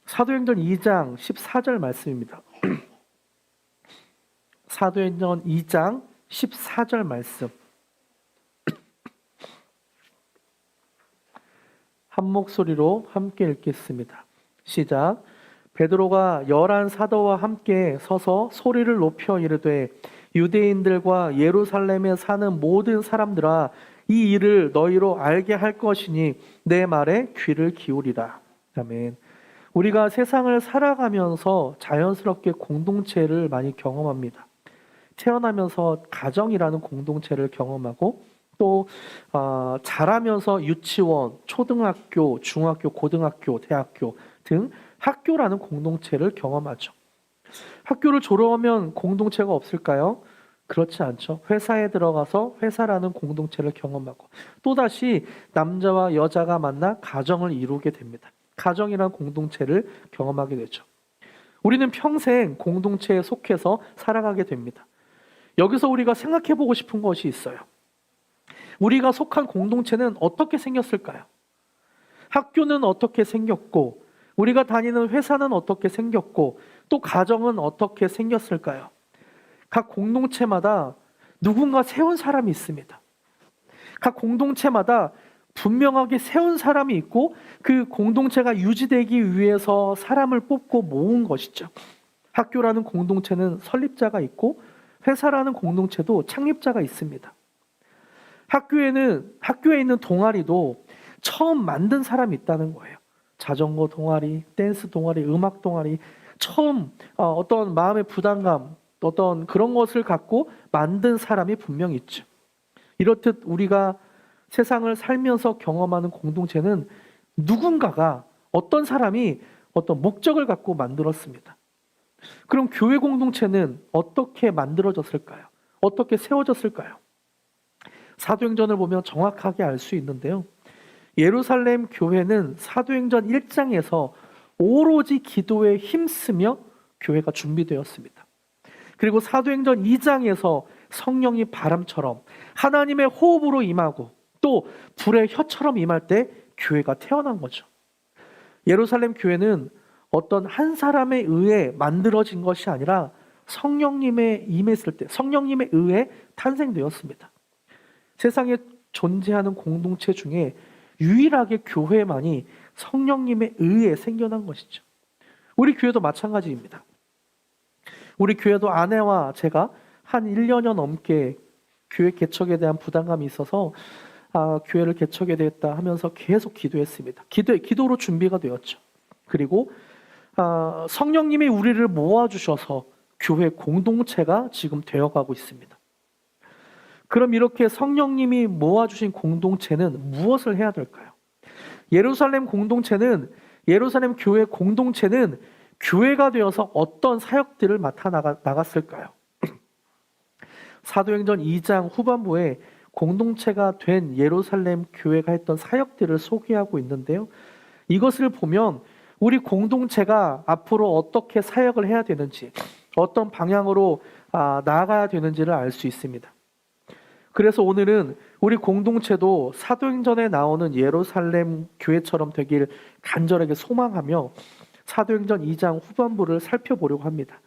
사도행전 2장 14절 말씀입니다. 사도행전 2장 14절 말씀. 한 목소리로 함께 읽겠습니다. 시작. 베드로가 11 사도와 함께 서서 소리를 높여 이르되 유대인들과 예루살렘에 사는 모든 사람들아, 이 일을 너희로 알게 할 것이니 내 말에 귀를 기울이라. 아멘. 우리가 세상을 살아가면서 자연스럽게 공동체를 많이 경험합니다. 태어나면서 가정이라는 공동체를 경험하고 또 자라면서 유치원, 초등학교, 중학교, 고등학교, 대학교 등 학교라는 공동체를 경험하죠. 학교를 졸업하면 공동체가 없을까요? 그렇지 않죠. 회사에 들어가서 회사라는 공동체를 경험하고 또다시 남자와 여자가 만나 가정을 이루게 됩니다. 가정이라는 공동체를 경험하게 되죠. 우리는 평생 공동체에 속해서 살아가게 됩니다. 여기서 우리가 생각해 보고 싶은 것이 있어요. 우리가 속한 공동체는 어떻게 생겼을까요? 학교는 어떻게 생겼고, 우리가 다니는 회사는 어떻게 생겼고, 또 가정은 어떻게 생겼을까요? 각 공동체마다 누군가 세운 사람이 있습니다. 각 공동체마다 분명하게 세운 사람이 있고 그 공동체가 유지되기 위해서 사람을 뽑고 모은 것이죠. 학교라는 공동체는 설립자가 있고 회사라는 공동체도 창립자가 있습니다. 학교에 있는 동아리도 처음 만든 사람이 있다는 거예요. 자전거 동아리, 댄스 동아리, 음악 동아리, 처음 어떤 마음의 부담감, 어떤 그런 것을 갖고 만든 사람이 분명히 있죠. 이렇듯 우리가 세상을 살면서 경험하는 공동체는 누군가가 어떤 사람이 어떤 목적을 갖고 만들었습니다. 그럼 교회 공동체는 어떻게 만들어졌을까요? 어떻게 세워졌을까요? 사도행전을 보면 정확하게 알 수 있는데요. 예루살렘 교회는 사도행전 1장에서 오로지 기도에 힘쓰며 교회가 준비되었습니다. 그리고 사도행전 2장에서 성령이 바람처럼 하나님의 호흡으로 임하고 또 불의 혀처럼 임할 때 교회가 태어난 거죠. 예루살렘 교회는 어떤 한 사람에 의해 만들어진 것이 아니라 성령님의 임했을 때 성령님에 의해 탄생되었습니다. 세상에 존재하는 공동체 중에 유일하게 교회만이 성령님에 의해 생겨난 것이죠. 우리 교회도 마찬가지입니다. 우리 교회도 아내와 제가 한 1년여 넘게 교회 개척에 대한 부담감이 있어서 교회를 개척해야 되겠다 하면서 계속 기도했습니다. 기도로 준비가 되었죠. 그리고 성령님이 우리를 모아주셔서 교회 공동체가 지금 되어가고 있습니다. 그럼 이렇게 성령님이 모아주신 공동체는 무엇을 해야 될까요? 예루살렘 교회 공동체는 교회가 되어서 어떤 사역들을 맡아 나갔을까요? 사도행전 2장 후반부에 공동체가 된 예루살렘 교회가 했던 사역들을 소개하고 있는데요. 이것을 보면 우리 공동체가 앞으로 어떻게 사역을 해야 되는지, 어떤 방향으로 나아가야 되는지를 알 수 있습니다. 그래서 오늘은 우리 공동체도 사도행전에 나오는 예루살렘 교회처럼 되길 간절하게 소망하며 사도행전 2장 후반부를 살펴보려고 합니다.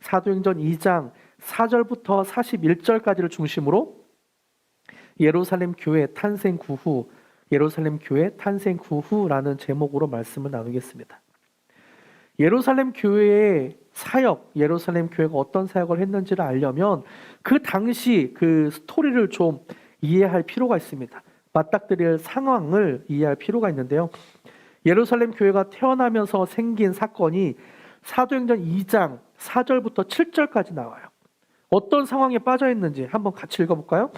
사도행전 2장 4절부터 41절까지를 중심으로 예루살렘 교회 탄생 구후라는 제목으로 말씀을 나누겠습니다. 예루살렘 교회의 사역, 예루살렘 교회가 어떤 사역을 했는지를 알려면 그 당시 그 스토리를 좀 이해할 필요가 있습니다. 맞닥뜨릴 상황을 이해할 필요가 있는데요. 예루살렘 교회가 태어나면서 생긴 사건이 사도행전 2장 4절부터 7절까지 나와요. 어떤 상황에 빠져 있는지 한번 같이 읽어볼까요?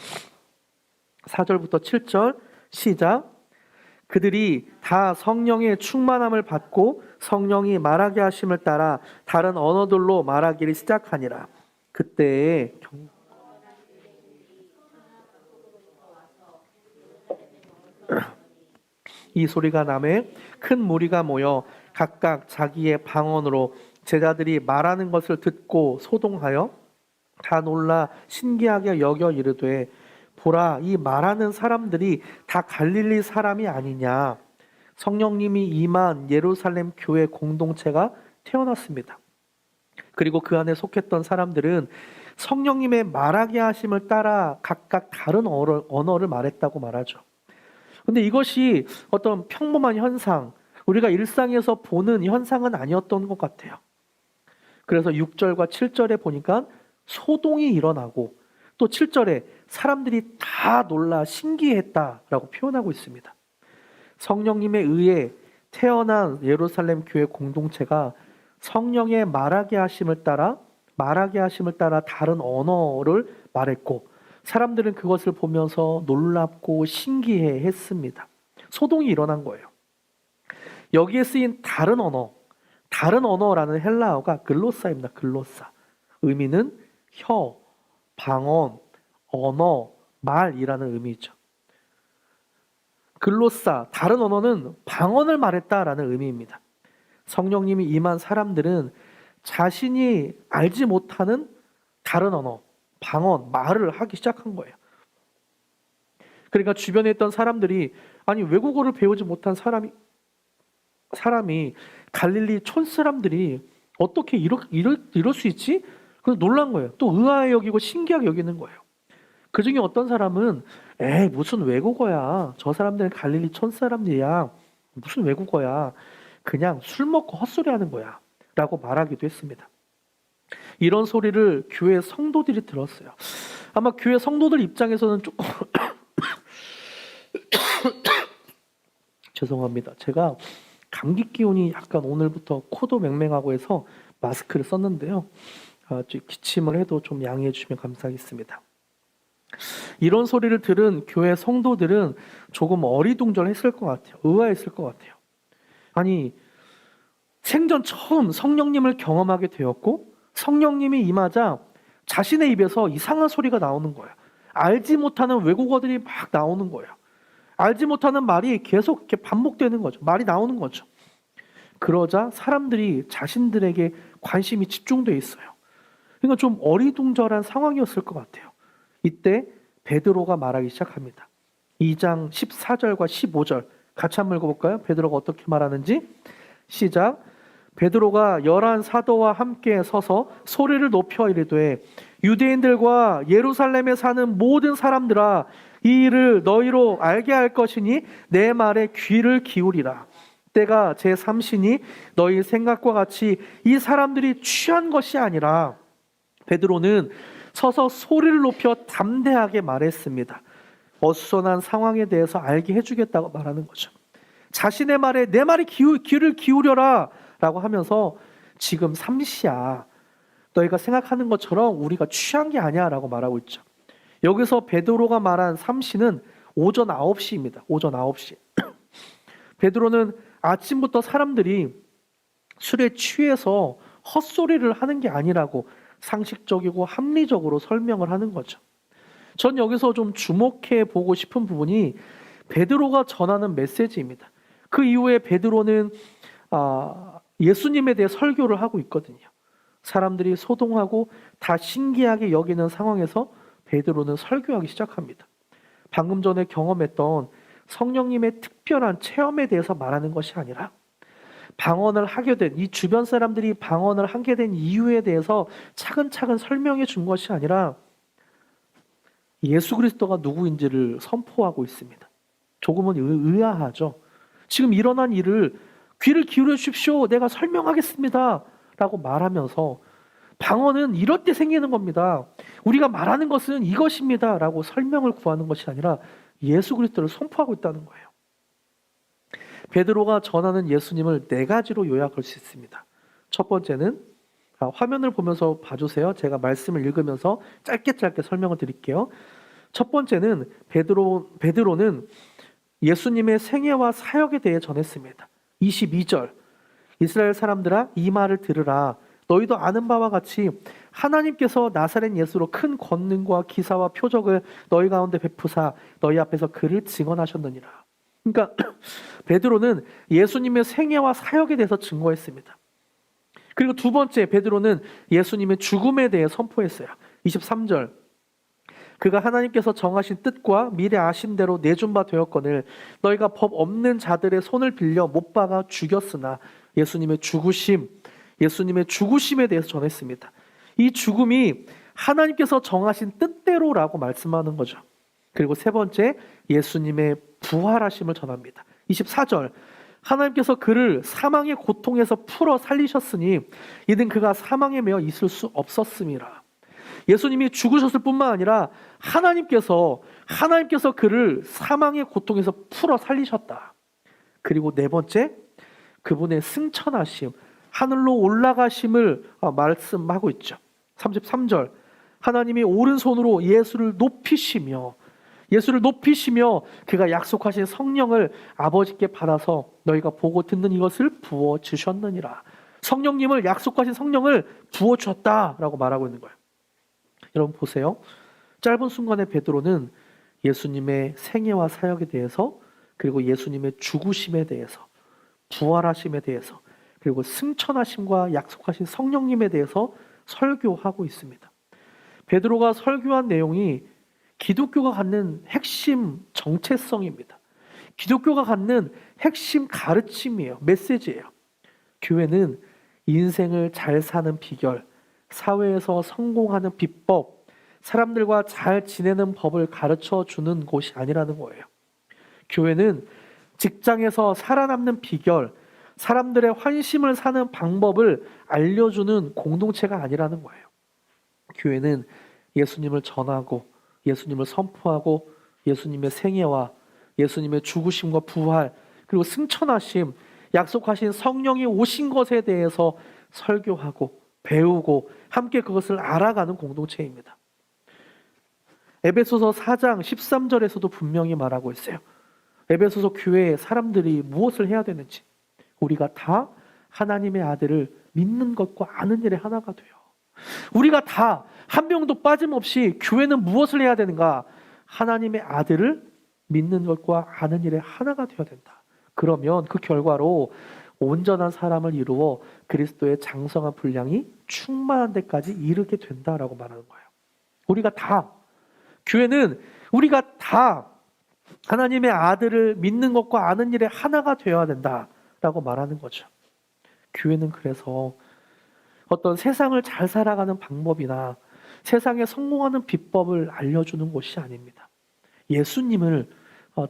4절부터 7절 시작. 그들이 다 성령의 충만함을 받고 성령이 말하게 하심을 따라 다른 언어들로 말하기를 시작하니라. 그때에 이 소리가 나매 큰 무리가 모여 각각 자기의 방언으로 제자들이 말하는 것을 듣고 소동하여 다 놀라 신기하게 여겨 이르되 보라, 이 말하는 사람들이 다 갈릴리 사람이 아니냐. 성령님이 임한 예루살렘 교회 공동체가 태어났습니다. 그리고 그 안에 속했던 사람들은 성령님의 말하게 하심을 따라 각각 다른 언어를 말했다고 말하죠. 근데 이것이 어떤 평범한 현상, 우리가 일상에서 보는 현상은 아니었던 것 같아요. 그래서 6절과 7절에 보니까 소동이 일어나고 또 7절에 사람들이 다 놀라 신기했다라고 표현하고 있습니다. 성령님에 의해 태어난 예루살렘 교회 공동체가 성령의 말하게 하심을 따라 다른 언어를 말했고 사람들은 그것을 보면서 놀랍고 신기해 했습니다. 소동이 일어난 거예요. 여기에 쓰인 다른 언어라는 헬라어가 글로사입니다. 글로사. 의미는 혀, 방언, 언어, 말이라는 의미죠. 글로사, 다른 언어는 방언을 말했다라는 의미입니다. 성령님이 임한 사람들은 자신이 알지 못하는 다른 언어, 방언, 말을 하기 시작한 거예요. 그러니까 주변에 있던 사람들이 아니 외국어를 배우지 못한 사람이 갈릴리 촌 사람들이 어떻게 이럴 수 있지? 그래서 놀란 거예요. 또 의아해 여기고 신기하게 여기는 거예요. 그 중에 어떤 사람은 에이 무슨 외국어야. 저 사람들은 갈릴리 촌 사람들이야. 무슨 외국어야. 그냥 술 먹고 헛소리 하는 거야. 라고 말하기도 했습니다. 이런 소리를 교회 성도들이 들었어요. 아마 교회 성도들 입장에서는 조금 죄송합니다. 제가 감기 기운이 약간 오늘부터 코도 맹맹하고 해서 마스크를 썼는데요. 기침을 해도 좀 양해해 주시면 감사하겠습니다. 이런 소리를 들은 교회 성도들은 조금 어리둥절했을 것 같아요. 의아했을 것 같아요. 아니 생전 처음 성령님을 경험하게 되었고 성령님이 임하자 자신의 입에서 이상한 소리가 나오는 거예요. 알지 못하는 외국어들이 막 나오는 거예요. 알지 못하는 말이 계속 이렇게 반복되는 거죠. 말이 나오는 거죠. 그러자 사람들이 자신들에게 관심이 집중돼 있어요. 그러니까 좀 어리둥절한 상황이었을 것 같아요. 이때 베드로가 말하기 시작합니다. 2장 14절과 15절 같이 한번 읽어볼까요? 베드로가 어떻게 말하는지 시작. 베드로가 11 사도와 함께 서서 소리를 높여 이르되 유대인들과 예루살렘에 사는 모든 사람들아 이 일을 너희로 알게 할 것이니 내 말에 귀를 기울이라. 때가 제3시니 너희 생각과 같이 이 사람들이 취한 것이 아니라 베드로는 서서 소리를 높여 담대하게 말했습니다. 어수선한 상황에 대해서 알게 해주겠다고 말하는 거죠. 자신의 말에 내 말에 귀를 기울여라 라고 하면서 지금 3시야. 너희가 생각하는 것처럼 우리가 취한 게 아니야 라고 말하고 있죠. 여기서 베드로가 말한 3시는 오전 9시입니다. 오전 9시. 베드로는 아침부터 사람들이 술에 취해서 헛소리를 하는 게 아니라고 상식적이고 합리적으로 설명을 하는 거죠. 전 여기서 좀 주목해 보고 싶은 부분이 베드로가 전하는 메시지입니다. 그 이후에 베드로는 예수님에 대해 설교를 하고 있거든요. 사람들이 소동하고 다 신기하게 여기는 상황에서 베드로는 설교하기 시작합니다. 방금 전에 경험했던 성령님의 특별한 체험에 대해서 말하는 것이 아니라 방언을 하게 된 이 주변 사람들이 방언을 하게 된 이유에 대해서 차근차근 설명해 준 것이 아니라 예수 그리스도가 누구인지를 선포하고 있습니다. 조금은 의아하죠. 지금 일어난 일을 귀를 기울여 주십시오. 내가 설명하겠습니다. 라고 말하면서 방언은 이럴 때 생기는 겁니다. 우리가 말하는 것은 이것입니다. 라고 설명을 구하는 것이 아니라 예수 그리스도를 선포하고 있다는 거예요. 베드로가 전하는 예수님을 4가지로 요약할 수 있습니다. 첫 번째는 화면을 보면서 봐주세요. 제가 말씀을 읽으면서 짧게 설명을 드릴게요. 첫 번째는 베드로는 예수님의 생애와 사역에 대해 전했습니다. 22절 이스라엘 사람들아 이 말을 들으라. 너희도 아는 바와 같이 하나님께서 나사렛 예수로 큰 권능과 기사와 표적을 너희 가운데 베푸사 너희 앞에서 그를 증언하셨느니라. 그러니까 베드로는 예수님의 생애와 사역에 대해서 증거했습니다. 그리고 두 번째 베드로는 예수님의 죽음에 대해 선포했어요. 23절 그가 하나님께서 정하신 뜻과 미리 아신 대로 내준 바 되었거늘 너희가 법 없는 자들의 손을 빌려 못 박아 죽였으나 예수님의 죽으심에 대해서 전했습니다. 이 죽음이 하나님께서 정하신 뜻대로라고 말씀하는 거죠. 그리고 세 번째, 예수님의 부활하심을 전합니다. 24절, 하나님께서 그를 사망의 고통에서 풀어 살리셨으니 이는 그가 사망에 매여 있을 수 없었음이라. 예수님이 죽으셨을 뿐만 아니라 하나님께서 그를 사망의 고통에서 풀어 살리셨다. 그리고 네 번째, 그분의 승천하심, 하늘로 올라가심을 말씀하고 있죠. 33절, 하나님이 오른손으로 예수를 높이시며 그가 약속하신 성령을 아버지께 받아서 너희가 보고 듣는 이것을 부어주셨느니라. 성령님을, 약속하신 성령을 부어주셨다라고 말하고 있는 거예요. 여러분 보세요. 짧은 순간에 베드로는 예수님의 생애와 사역에 대해서, 그리고 예수님의 죽으심에 대해서, 부활하심에 대해서, 그리고 승천하심과 약속하신 성령님에 대해서 설교하고 있습니다. 베드로가 설교한 내용이 기독교가 갖는 핵심 정체성입니다. 기독교가 갖는 핵심 가르침이에요. 메시지예요. 교회는 인생을 잘 사는 비결, 사회에서 성공하는 비법, 사람들과 잘 지내는 법을 가르쳐 주는 곳이 아니라는 거예요. 교회는 직장에서 살아남는 비결, 사람들의 환심을 사는 방법을 알려주는 공동체가 아니라는 거예요. 교회는 예수님을 전하고 예수님을 선포하고 예수님의 생애와 예수님의 죽으심과 부활, 그리고 승천하심, 약속하신 성령이 오신 것에 대해서 설교하고 배우고 함께 그것을 알아가는 공동체입니다. 에베소서 4장 13절에서도 분명히 말하고 있어요. 에베소서 교회의 사람들이 무엇을 해야 되는지, 우리가 다 하나님의 아들을 믿는 것과 아는 일에 하나가 돼요. 우리가 다 한 명도 빠짐없이 교회는 무엇을 해야 되는가? 하나님의 아들을 믿는 것과 아는 일에 하나가 되어야 된다. 그러면 그 결과로 온전한 사람을 이루어 그리스도의 장성한 분량이 충만한 데까지 이르게 된다라고 말하는 거예요. 교회는 우리가 다 하나님의 아들을 믿는 것과 아는 일에 하나가 되어야 된다라고 말하는 거죠. 교회는 그래서 어떤 세상을 잘 살아가는 방법이나 세상에 성공하는 비법을 알려주는 곳이 아닙니다. 예수님을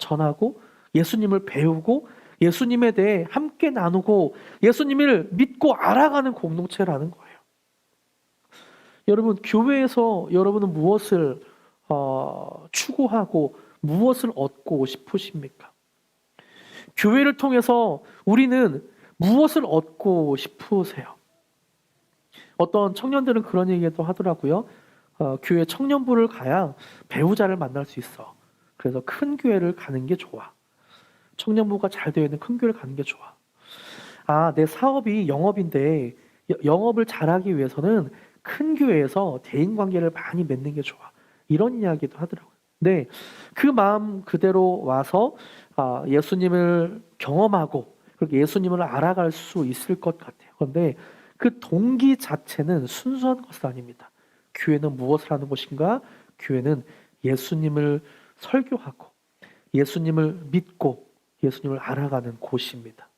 전하고 예수님을 배우고 예수님에 대해 함께 나누고 예수님을 믿고 알아가는 공동체라는 거예요. 여러분, 교회에서 여러분은 무엇을 추구하고 무엇을 얻고 싶으십니까? 교회를 통해서 우리는 무엇을 얻고 싶으세요? 어떤 청년들은 그런 얘기도 하더라고요. 교회 청년부를 가야 배우자를 만날 수 있어. 그래서 큰 교회를 가는 게 좋아. 청년부가 잘 되어 있는 큰 교회를 가는 게 좋아. 내 사업이 영업인데 영업을 잘하기 위해서는 큰 교회에서 대인관계를 많이 맺는 게 좋아. 이런 이야기도 하더라고요. 네, 그 마음 그대로 와서 예수님을 경험하고 그리고 예수님을 알아갈 수 있을 것 같아요. 그런데 그 동기 자체는 순수한 것은 아닙니다. 교회는 무엇을 하는 곳인가? 교회는 예수님을 설교하고 예수님을 믿고 예수님을 알아가는 곳입니다.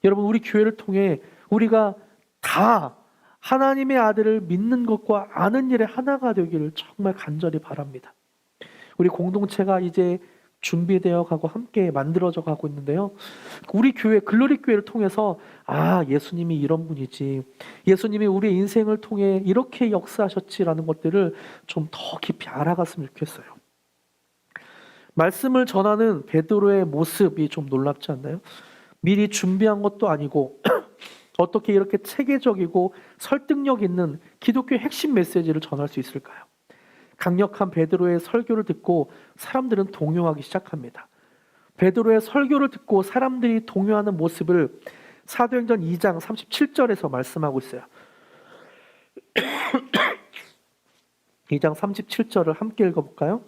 여러분, 우리 교회를 통해 우리가 다 하나님의 아들을 믿는 것과 아는 일에 하나가 되기를 정말 간절히 바랍니다. 우리 공동체가 이제 준비되어 가고 함께 만들어져 가고 있는데요. 우리 교회, 글로리 교회를 통해서 예수님이 이런 분이지, 예수님이 우리의 인생을 통해 이렇게 역사하셨지라는 것들을 좀 더 깊이 알아갔으면 좋겠어요. 말씀을 전하는 베드로의 모습이 좀 놀랍지 않나요? 미리 준비한 것도 아니고 어떻게 이렇게 체계적이고 설득력 있는 기독교의 핵심 메시지를 전할 수 있을까요? 강력한 베드로의 설교를 듣고 사람들은 동요하기 시작합니다. 베드로의 설교를 듣고 사람들이 동요하는 모습을 사도행전 2장 37절에서 말씀하고 있어요. 2장 37절을 함께 읽어볼까요?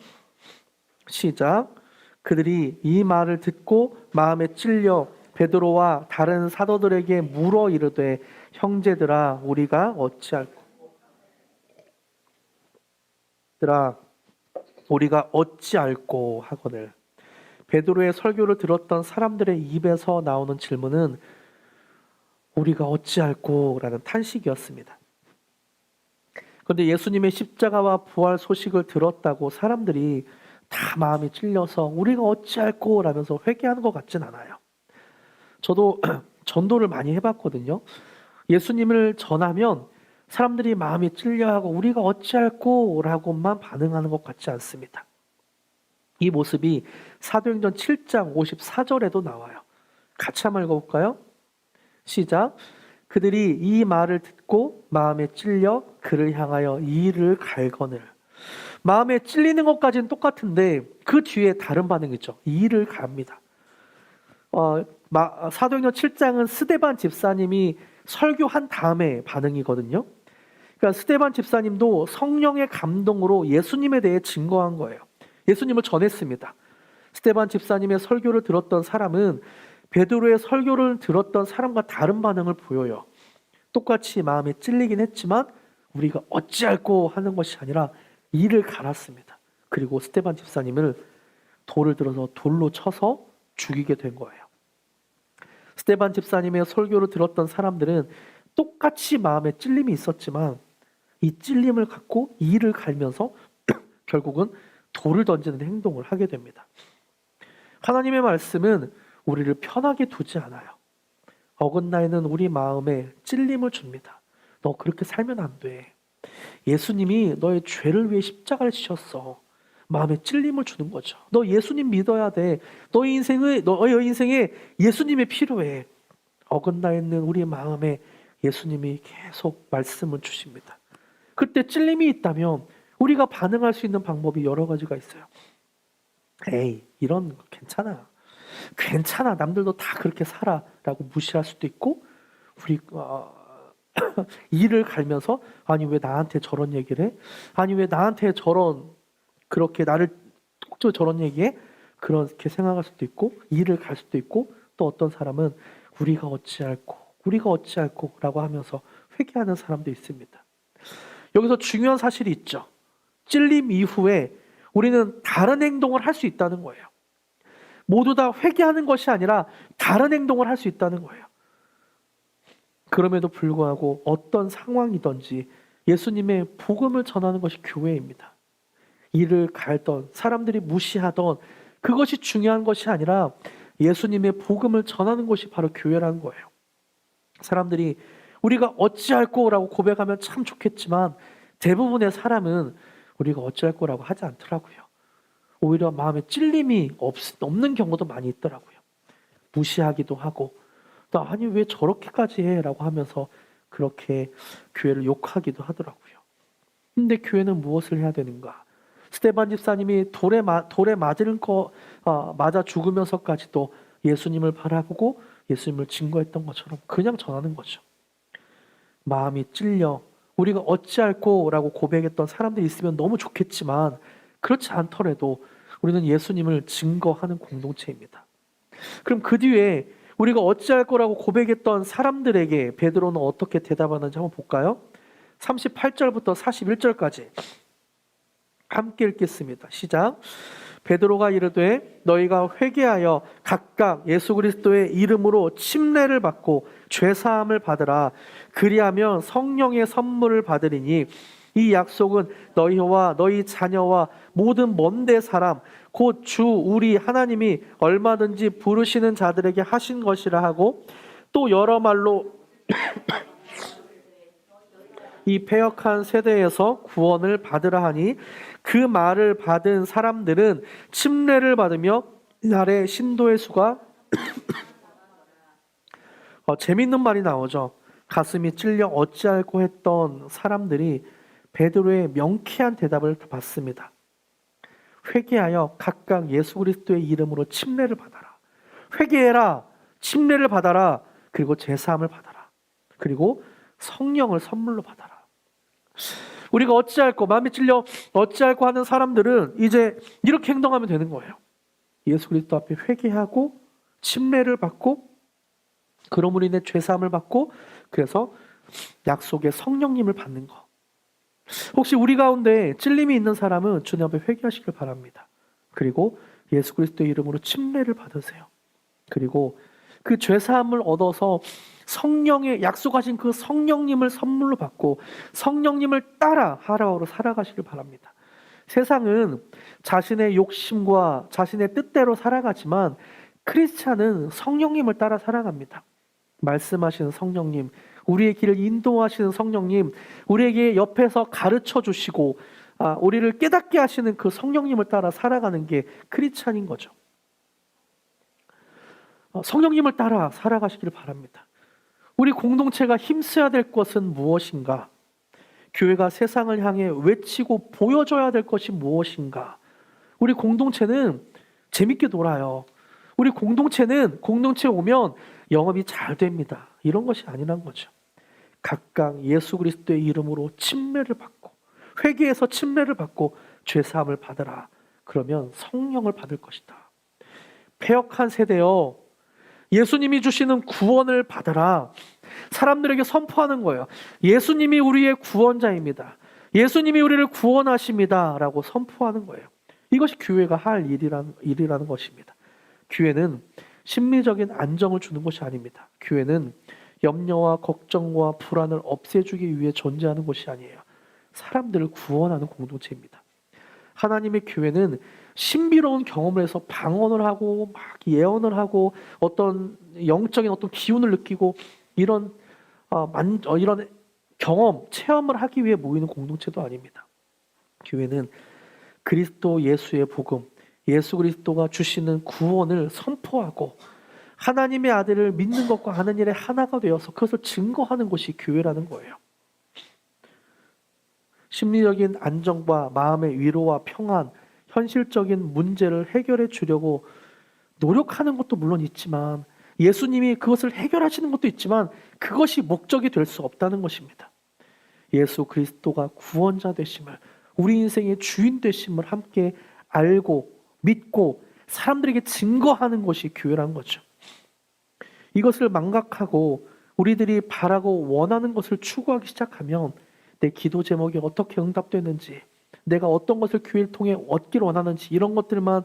시작. 그들이 이 말을 듣고 마음에 찔려 베드로와 다른 사도들에게 물어 이르되 형제들아 우리가 어찌할꼬? 우리가 어찌할꼬 하거늘. 베드로의 설교를 들었던 사람들의 입에서 나오는 질문은 우리가 어찌할꼬라는 탄식이었습니다. 그런데 예수님의 십자가와 부활 소식을 들었다고 사람들이 다 마음이 찔려서 우리가 어찌할꼬라면서 회개하는 것 같진 않아요. 저도 전도를 많이 해봤거든요. 예수님을 전하면 사람들이 마음이 찔려하고 우리가 어찌할꼬라고만 반응하는 것 같지 않습니다. 이 모습이 사도행전 7장 54절에도 나와요. 같이 한번 읽어볼까요? 시작. 그들이 이 말을 듣고 마음에 찔려 그를 향하여 이를 갈거늘. 마음에 찔리는 것까지는 똑같은데 그 뒤에 다른 반응이 있죠. 이를 갑니다. 사도행전 7장은 스데반 집사님이 설교한 다음에 반응이거든요. 그러니까 스데반 집사님도 성령의 감동으로 예수님에 대해 증거한 거예요. 예수님을 전했습니다. 스데반 집사님의 설교를 들었던 사람은 베드로의 설교를 들었던 사람과 다른 반응을 보여요. 똑같이 마음에 찔리긴 했지만 우리가 어찌할꼬 하는 것이 아니라 이를 갈았습니다. 그리고 스데반 집사님을 돌을 들어서 돌로 쳐서 죽이게 된 거예요. 스데반 집사님의 설교를 들었던 사람들은 똑같이 마음에 찔림이 있었지만 이 찔림을 갖고 이를 갈면서 결국은 돌을 던지는 행동을 하게 됩니다. 하나님의 말씀은 우리를 편하게 두지 않아요. 어긋나이는 우리 마음에 찔림을 줍니다. 너 그렇게 살면 안 돼. 예수님이 너의 죄를 위해 십자가를 지셨어. 마음에 찔림을 주는 거죠. 너 예수님 믿어야 돼. 너의 인생에 예수님이 필요해. 어긋나 있는 우리 마음에 예수님이 계속 말씀을 주십니다. 그때 찔림이 있다면 우리가 반응할 수 있는 방법이 여러 가지가 있어요. 에이, 이런 거 괜찮아. 남들도 다 그렇게 살아라고 무시할 수도 있고, 우리 이를 갈면서 아니 왜 나한테 저런 얘기를 해? 아니 왜 나한테 그렇게 나를 꼭 저런 얘기해? 그렇게 생각할 수도 있고 이를 갈 수도 있고, 또 어떤 사람은 우리가 어찌할꼬라고 하면서 회개하는 사람도 있습니다. 여기서 중요한 사실이 있죠. 찔림 이후에 우리는 다른 행동을 할 수 있다는 거예요. 모두 다 회개하는 것이 아니라 다른 행동을 할 수 있다는 거예요. 그럼에도 불구하고 어떤 상황이든지 예수님의 복음을 전하는 것이 교회입니다. 이를 갈던 사람들이 무시하던 그것이 중요한 것이 아니라 예수님의 복음을 전하는 것이 바로 교회라는 거예요. 사람들이 우리가 어찌할꼬라고 고백하면 참 좋겠지만 대부분의 사람은 우리가 어찌할꼬라고 하지 않더라고요. 오히려 마음에 찔림이 없는 경우도 많이 있더라고요. 무시하기도 하고 또 아니 왜 저렇게까지 해? 라고 하면서 그렇게 교회를 욕하기도 하더라고요. 근데 교회는 무엇을 해야 되는가? 스데반 집사님이 돌에 맞아 죽으면서까지도 예수님을 바라보고 예수님을 증거했던 것처럼 그냥 전하는 거죠. 마음이 찔려 우리가 어찌할꼬라고 고백했던 사람들이 있으면 너무 좋겠지만 그렇지 않더라도 우리는 예수님을 증거하는 공동체입니다. 그럼 그 뒤에 우리가 어찌할꼬라고 고백했던 사람들에게 베드로는 어떻게 대답하는지 한번 볼까요? 38절부터 41절까지 함께 읽겠습니다. 시작. 베드로가 이르되 너희가 회개하여 각각 예수 그리스도의 이름으로 침례를 받고 죄사함을 받으라. 그리하면 성령의 선물을 받으리니 이 약속은 너희와 너희 자녀와 모든 먼데 사람 곧 주 우리 하나님이 얼마든지 부르시는 자들에게 하신 것이라 하고, 또 여러 말로 이 패역한 세대에서 구원을 받으라 하니 그 말을 받은 사람들은 침례를 받으며 이날의 신도의 수가 재밌는 말이 나오죠. 가슴이 찔려 어찌할꼬 했던 사람들이 베드로의 명쾌한 대답을 받습니다. 회개하여 각각 예수 그리스도의 이름으로 침례를 받아라. 회개해라. 침례를 받아라. 그리고 제사함을 받아라. 그리고 성령을 선물로 받아라. 우리가 어찌할꼬, 마음이 찔려 어찌할꼬 하는 사람들은 이제 이렇게 행동하면 되는 거예요. 예수 그리스도 앞에 회개하고 침례를 받고 그러므로 인해 죄사함을 받고 그래서 약속의 성령님을 받는 거. 혹시 우리 가운데 찔림이 있는 사람은 주님 앞에 회개하시길 바랍니다. 그리고 예수 그리스도의 이름으로 침례를 받으세요. 그리고 그 죄사함을 얻어서 성령의 약속하신 그 성령님을 선물로 받고 성령님을 따라 하루하루 살아가시길 바랍니다. 세상은 자신의 욕심과 자신의 뜻대로 살아가지만 크리스찬은 성령님을 따라 살아갑니다. 말씀하시는 성령님, 우리의 길을 인도하시는 성령님, 우리에게 옆에서 가르쳐 주시고 우리를 깨닫게 하시는 그 성령님을 따라 살아가는 게 크리스찬인 거죠. 성령님을 따라 살아가시길 바랍니다. 우리 공동체가 힘써야 될 것은 무엇인가? 교회가 세상을 향해 외치고 보여줘야 될 것이 무엇인가? 우리 공동체는 재밌게 놀아요. 우리 공동체는 공동체에 오면 영업이 잘 됩니다. 이런 것이 아니란 거죠. 각각 예수 그리스도의 이름으로 침례를 받고 회개해서 침례를 받고 죄사함을 받으라. 그러면 성령을 받을 것이다. 패역한 세대여, 예수님이 주시는 구원을 받으라. 사람들에게 선포하는 거예요. 예수님이 우리의 구원자입니다. 예수님이 우리를 구원하십니다. 라고 선포하는 거예요. 이것이 교회가 할 일이라는 것입니다. 교회는 심리적인 안정을 주는 것이 아닙니다. 교회는 염려와 걱정과 불안을 없애주기 위해 존재하는 것이 아니에요. 사람들을 구원하는 공동체입니다. 하나님의 교회는 신비로운 경험을 해서 방언을 하고 막 예언을 하고 어떤 영적인 어떤 기운을 느끼고 이런 경험, 체험을 하기 위해 모이는 공동체도 아닙니다. 교회는 그리스도 예수의 복음, 예수 그리스도가 주시는 구원을 선포하고 하나님의 아들을 믿는 것과 하는 일에 하나가 되어서 그것을 증거하는 것이 교회라는 거예요. 심리적인 안정과 마음의 위로와 평안, 현실적인 문제를 해결해 주려고 노력하는 것도 물론 있지만 예수님이 그것을 해결하시는 것도 있지만 그것이 목적이 될 수 없다는 것입니다. 예수 그리스도가 구원자 되심을, 우리 인생의 주인 되심을 함께 알고 믿고 사람들에게 증거하는 것이 교회라는 거죠. 이것을 망각하고 우리들이 바라고 원하는 것을 추구하기 시작하면 내 기도 제목이 어떻게 응답되는지, 내가 어떤 것을 교회를 통해 얻기를 원하는지 이런 것들만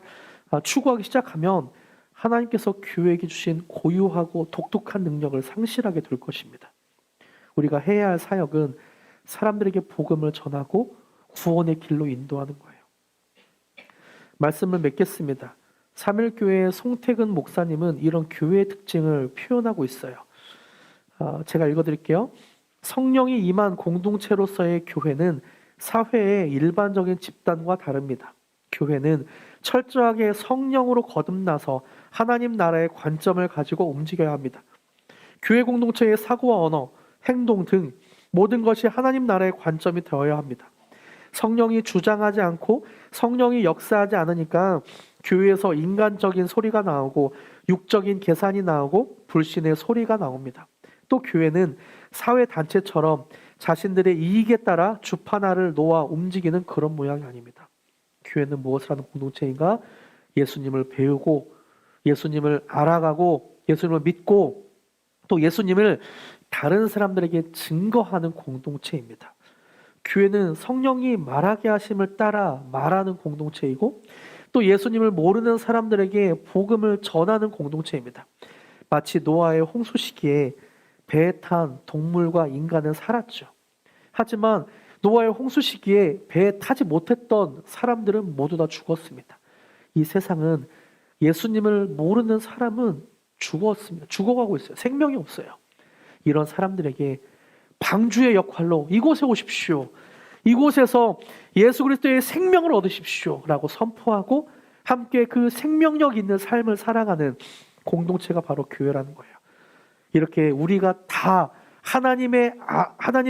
추구하기 시작하면 하나님께서 교회에게 주신 고유하고 독특한 능력을 상실하게 될 것입니다. 우리가 해야 할 사역은 사람들에게 복음을 전하고 구원의 길로 인도하는 거예요. 말씀을 맺겠습니다. 삼일교회의 송태근 목사님은 이런 교회의 특징을 표현하고 있어요. 제가 읽어드릴게요. 성령이 임한 공동체로서의 교회는 사회의 일반적인 집단과 다릅니다. 교회는 철저하게 성령으로 거듭나서 하나님 나라의 관점을 가지고 움직여야 합니다. 교회 공동체의 사고와 언어, 행동 등 모든 것이 하나님 나라의 관점이 되어야 합니다. 성령이 주장하지 않고 성령이 역사하지 않으니까 교회에서 인간적인 소리가 나오고 육적인 계산이 나오고 불신의 소리가 나옵니다. 또 교회는 사회단체처럼 자신들의 이익에 따라 주판화를 놓아 움직이는 그런 모양이 아닙니다. 교회는 무엇을 하는 공동체인가? 예수님을 배우고 예수님을 알아가고 예수님을 믿고 또 예수님을 다른 사람들에게 증거하는 공동체입니다. 교회는 성령이 말하게 하심을 따라 말하는 공동체이고 또 예수님을 모르는 사람들에게 복음을 전하는 공동체입니다. 마치 노아의 홍수 시기에 배에 탄 동물과 인간은 살았죠. 하지만 노아의 홍수 시기에 배에 타지 못했던 사람들은 모두 다 죽었습니다. 이 세상은 예수님을 모르는 사람은 죽었습니다. 죽어가고 있어요. 생명이 없어요. 이런 사람들에게 방주의 역할로 이곳에 오십시오. 이곳에서 예수 그리스도의 생명을 얻으십시오. 라고 선포하고 함께 그 생명력 있는 삶을 살아가는 공동체가 바로 교회라는 거예요. 이렇게 우리가 다 하나님의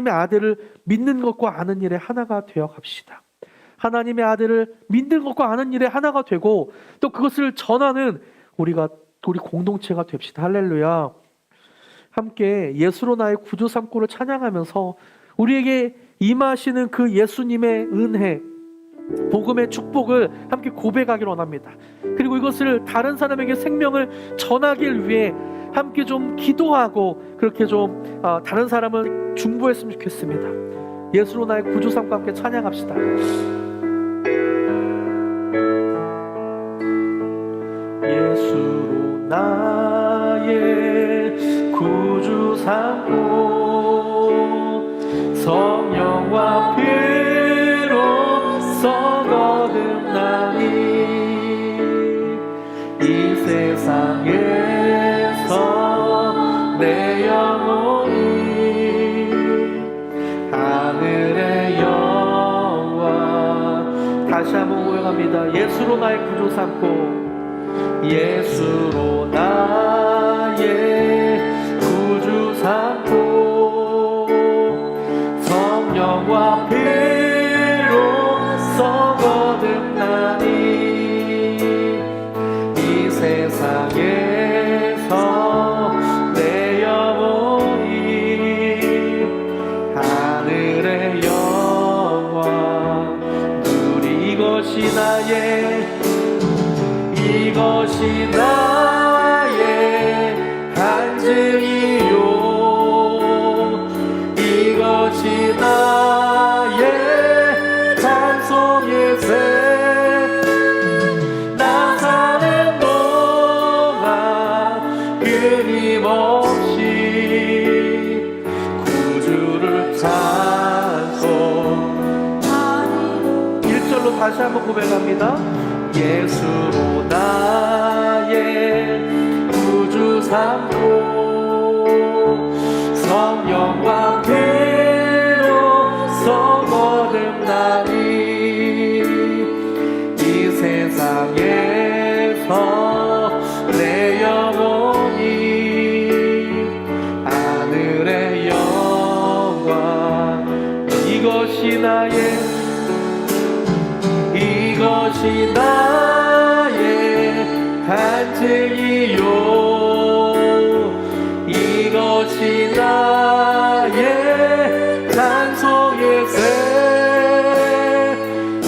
아들을 믿는 것과 아는 일에 하나가 되어 갑시다. 하나님의 아들을 믿는 것과 아는 일에 하나가 되고 또 그것을 전하는 우리 공동체가 됩시다. 할렐루야. 함께 예수로 나의 구주 삼고를 찬양하면서 우리에게 임하시는 그 예수님의 은혜, 복음의 축복을 함께 고백하기를 원합니다. 그리고 이것을 다른 사람에게 생명을 전하길 위해 함께 좀 기도하고 그렇게 좀 다른 사람을 중보했으면 좋겠습니다. 예수로 나의 구주 삼고 함께 찬양합시다. 예수로 나의 구주 삼고 성령과 피로써 거듭나니 이 세상에서 내 영혼이 하늘의 영광. 다시 한번 고백합니다. 예수로 나의 구주 삼고 예수로 나의 구주 삼고 성령과 피로써 거듭나니 이 세상에서 내 영혼이 하늘의 영광 누리 이것이 나의 간증이요 이것이 나의 찬송의 새 나 사는 동안 끊임없이 구주를 찬송. 1절로 다시 한번 고백합니다. 예수로 나의 구주 삼고 성령과 피로써 거듭나니 이 세상에서 내 영혼이 하늘의 영광 이것이 나의 간증이요 이것이 나의 찬송의 새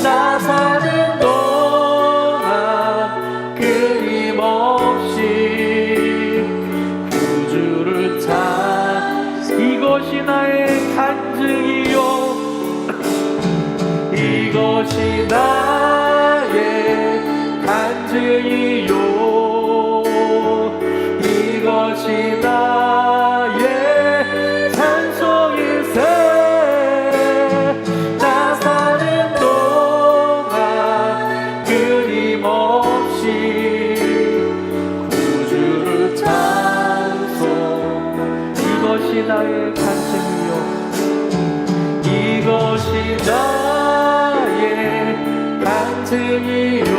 나 사는 동안 끊임없이 구주를 이것이 나의 간증이요 이것이 나의 간증이요 이것이 나의 찬송의 새 나 사는 동안 끊임없이 구주를 찬송 이것이 나의 간증이요 이것이 나의 간증이요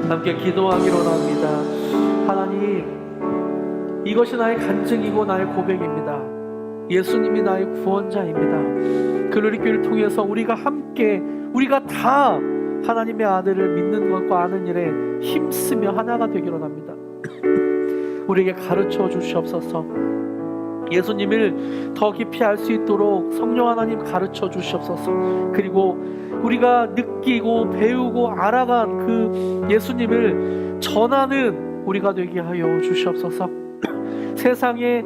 함께 기도하기로 합니다. 하나님, 이것이 나의 간증이고 나의 고백입니다. 예수님이 나의 구원자입니다. 글로리교회를 통해서 우리가 다 하나님의 아들을 믿는 것과 아는 일에 힘쓰며 하나가 되기로 합니다. 우리에게 가르쳐 주시옵소서. 예수님을 더 깊이 알 수 있도록 성령 하나님 가르쳐 주시옵소서. 그리고 우리가 느끼고 배우고 알아간 그 예수님을 전하는 우리가 되게 하여 주시옵소서. 세상에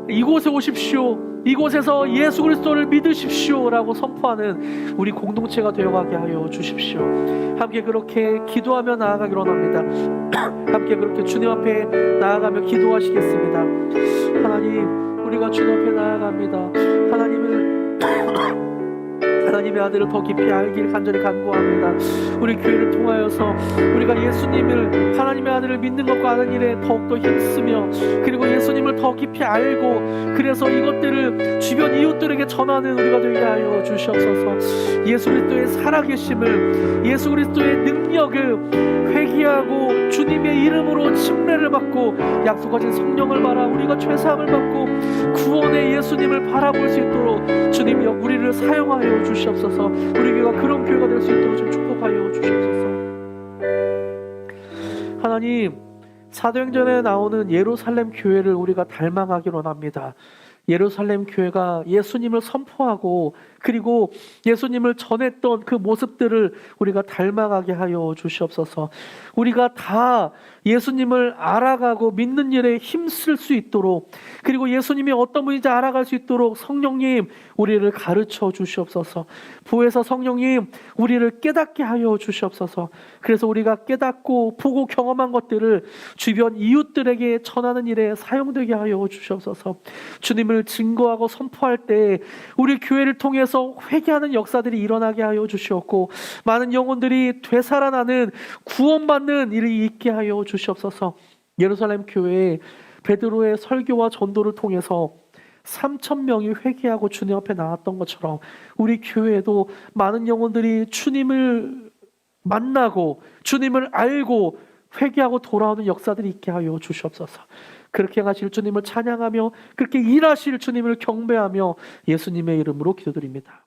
이곳에 오십시오, 이곳에서 예수 그리스도를 믿으십시오 라고 선포하는 우리 공동체가 되어가게 하여 주십시오. 함께 그렇게 기도하며 나아가기로 합니다. 함께 그렇게 주님 앞에 나아가며 기도하시겠습니다. 하나님, 우리가 주님 앞에 나아갑니다. 하나님의 아들을 더 깊이 알길 간절히 간구합니다. 우리 교회를 통하여서 우리가 예수님을, 하나님의 아들을 믿는 것과 아는 일에 더욱더 힘쓰며, 그리고 예수님을 더 깊이 알고 그래서 이것들을 주변 이웃들에게 전하는 우리가 되게 하여 주시옵소서. 예수 그리스도의 살아계심을, 예수 그리스도의 능력을 회개하고 주님의 이름으로 침례를 받고 약속하신 성령을 받아 우리가 죄사함을 받고 구원의 예수님을 바라볼 수 있도록 주님이 우리를 사용하여 주시옵소서. 우리 교회가 그런 교회가 될 수 있도록 좀 축복하여 주시옵소서. 하나님, 사도행전에 나오는 예루살렘 교회를 우리가 닮아가기로 합니다. 예루살렘 교회가 예수님을 선포하고 그리고 예수님을 전했던 그 모습들을 우리가 닮아가게 하여 주시옵소서. 우리가 다 예수님을 알아가고 믿는 일에 힘쓸 수 있도록, 그리고 예수님이 어떤 분인지 알아갈 수 있도록 성령님 우리를 가르쳐 주시옵소서. 부에서 성령님 우리를 깨닫게 하여 주시옵소서. 그래서 우리가 깨닫고 보고 경험한 것들을 주변 이웃들에게 전하는 일에 사용되게 하여 주시옵소서. 주님을 증거하고 선포할 때 우리 교회를 통해서 회개하는 역사들이 일어나게 하여 주시옵고, 많은 영혼들이 되살아나는 구원받는 일이 있게 하여 주시옵소서. 예루살렘 교회에 베드로의 설교와 전도를 통해서 3,000명이 회개하고 주님 앞에 나왔던 것처럼 우리 교회에도 많은 영혼들이 주님을 만나고 주님을 알고 회개하고 돌아오는 역사들이 있게 하여 주시옵소서. 그렇게 하실 주님을 찬양하며 그렇게 일하실 주님을 경배하며 예수님의 이름으로 기도드립니다.